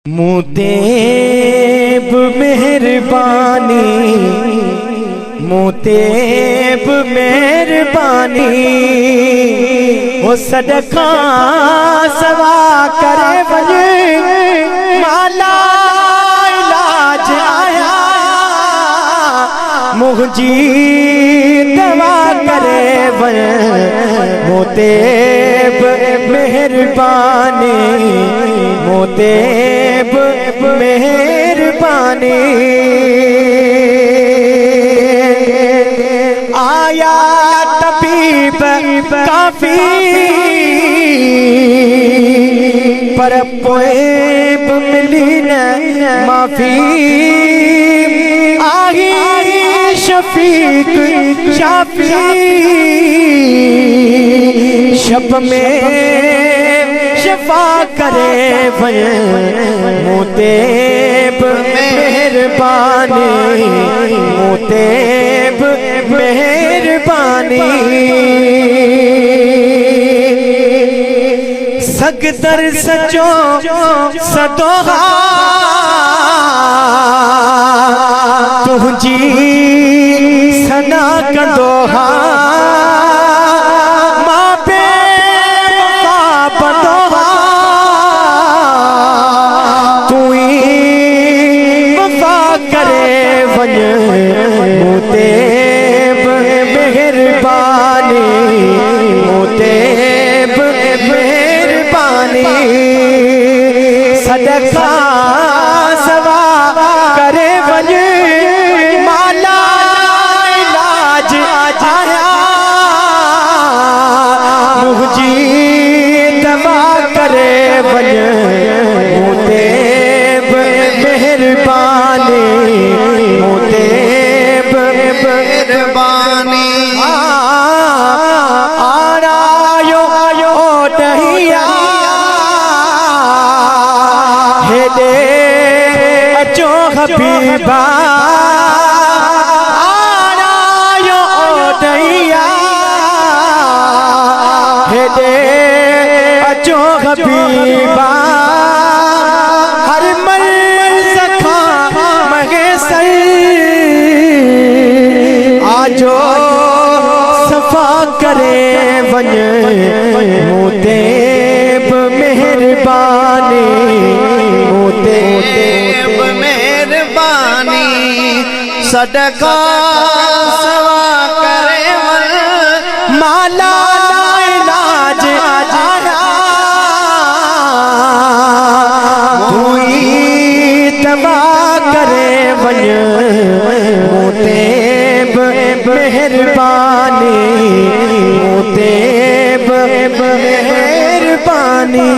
मुतेब मेहरबानी, मुतेब मेहरबानी, वो सदका सवा करे वने माला इलाज आया, मुझी दवा करे वने मुतेब मेहरबानी, मुतेब मेहरबानी। आया तबीब काफी पर पोएब मिली न माफी, आही शफीक शाफी शब में शफा करे मुतेब मेहरबानी, मुतेब मेहरबानी। सगदर सचो सदोहा तुझी सना कंदोहा, माँ पे वफा बंदोहा, तू ही वफा करे वन मुतेब मेहरबानी, मुतेब मेहरबानी। सदका सवा करे वन माला इलाज आया, मुझी दवा करे वन मुतेब मेहरबानी, मुतेब मेहरबानी। आरायो दहिया हेदे अचो हबीबा, आरायो दहिया हेदे अचो हबीबा, हर मर्ज़ खा मगे सर आजो सफा करे वन मुतेब मेहरबानी, मुतेब मेहरबानी। सदका सवा करे वन माला इलाज आया, हुई दवा करे वन मुतेब मेहरबानी, मुतेब मेहरबानी।